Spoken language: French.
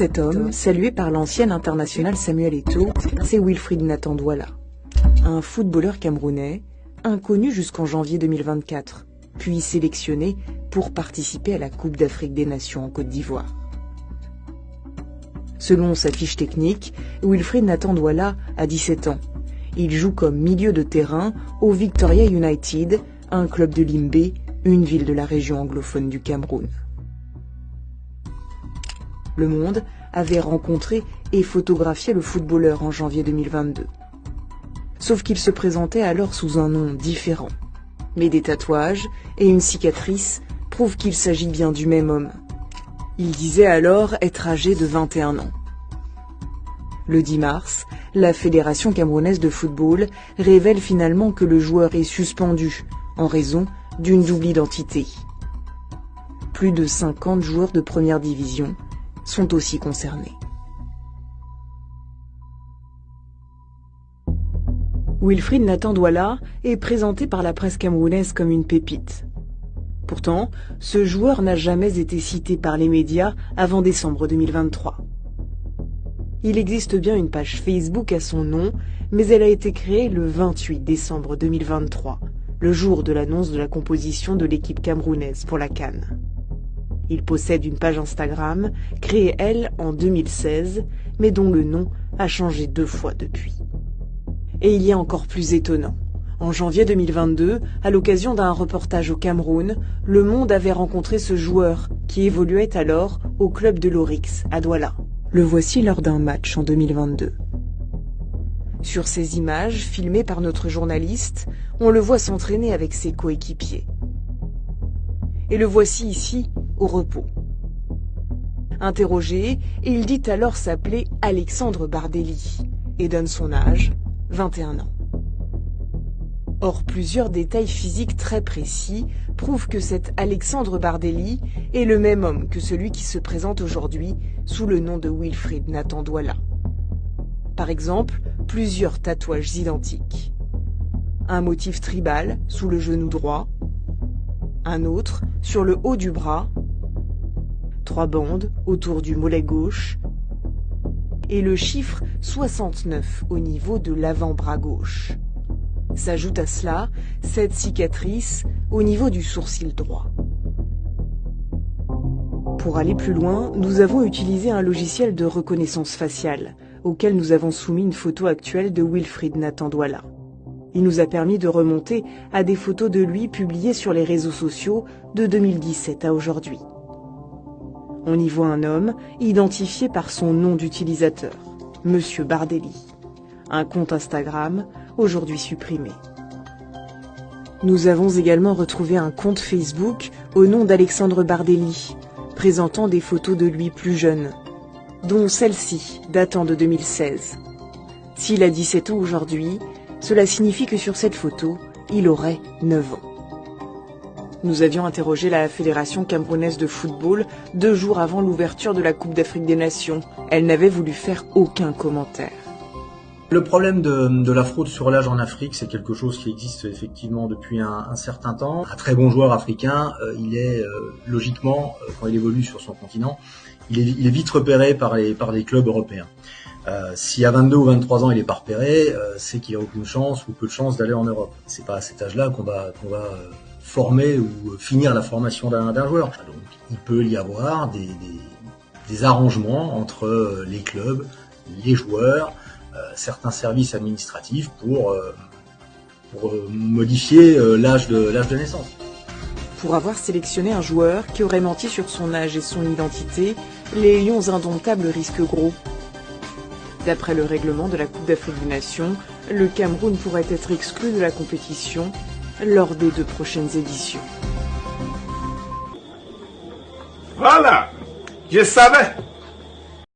Cet homme, salué par l'ancien international Samuel Eto'o, c'est Wilfried Nathan Douala, un footballeur camerounais, inconnu jusqu'en janvier 2024, puis sélectionné pour participer à la Coupe d'Afrique des Nations en Côte d'Ivoire. Selon sa fiche technique, Wilfried Nathan Douala a 17 ans. Il joue comme milieu de terrain au Victoria United, un club de Limbe, une ville de la région anglophone du Cameroun. Le Monde avait rencontré et photographié le footballeur en janvier 2022. Sauf qu'il se présentait alors sous un nom différent. Mais des tatouages et une cicatrice prouvent qu'il s'agit bien du même homme. Il disait alors être âgé de 21 ans. Le 10 mars, la Fédération camerounaise de football révèle finalement que le joueur est suspendu en raison d'une double identité. Plus de 50 joueurs de première division sont aussi concernés. Wilfried Nathan Douala est présenté par la presse camerounaise comme une pépite. Pourtant, ce joueur n'a jamais été cité par les médias avant décembre 2023. Il existe bien une page Facebook à son nom, mais elle a été créée le 28 décembre 2023, le jour de l'annonce de la composition de l'équipe camerounaise pour la CAN. Il possède une page Instagram, créée elle en 2016, mais dont le nom a changé 2 fois depuis. Et il y a encore plus étonnant. En janvier 2022, à l'occasion d'un reportage au Cameroun, Le Monde avait rencontré ce joueur qui évoluait alors au club de l'Oryx à Douala. Le voici lors d'un match en 2022. Sur ces images, filmées par notre journaliste, on le voit s'entraîner avec ses coéquipiers. Et le voici ici, au repos. Interrogé, il dit alors s'appeler Alexandre Bardelli et donne son âge, 21 ans. Or, plusieurs détails physiques très précis prouvent que cet Alexandre Bardelli est le même homme que celui qui se présente aujourd'hui sous le nom de Wilfried Nathan Douala. Par exemple, plusieurs tatouages identiques. Un motif tribal sous le genou droit, un autre sur le haut du bras, 3 bandes autour du mollet gauche et le chiffre 69 au niveau de l'avant-bras gauche. S'ajoute à cela cette cicatrice au niveau du sourcil droit. Pour aller plus loin, nous avons utilisé un logiciel de reconnaissance faciale, auquel nous avons soumis une photo actuelle de Wilfried Nathan Douala. Il nous a permis de remonter à des photos de lui publiées sur les réseaux sociaux de 2017 à aujourd'hui. On y voit un homme identifié par son nom d'utilisateur, Monsieur Bardelli. Un compte Instagram aujourd'hui supprimé. Nous avons également retrouvé un compte Facebook au nom d'Alexandre Bardelli, présentant des photos de lui plus jeune, dont celle-ci datant de 2016. S'il a 17 ans aujourd'hui, cela signifie que sur cette photo, il aurait 9 ans. Nous avions interrogé la Fédération camerounaise de football 2 jours avant l'ouverture de la Coupe d'Afrique des Nations. Elle n'avait voulu faire aucun commentaire. Le problème de la fraude sur l'âge en Afrique, c'est quelque chose qui existe effectivement depuis un certain temps. Un très bon joueur africain, il est logiquement, quand il évolue sur son continent, il est vite repéré par les clubs européens. Si à 22 ou 23 ans il est pas repéré, c'est qu'il a aucune chance ou peu de chance d'aller en Europe. C'est pas à cet âge-là qu'on va former ou finir la formation d'un joueur. Donc il peut y avoir des arrangements entre les clubs, les joueurs, certains services administratifs pour modifier l'âge de naissance. Pour avoir sélectionné un joueur qui aurait menti sur son âge et son identité, les Lions indomptables risquent gros. D'après le règlement de la Coupe d'Afrique des Nations, le Cameroun pourrait être exclu de la compétition lors des 2 prochaines éditions. Voilà, je savais.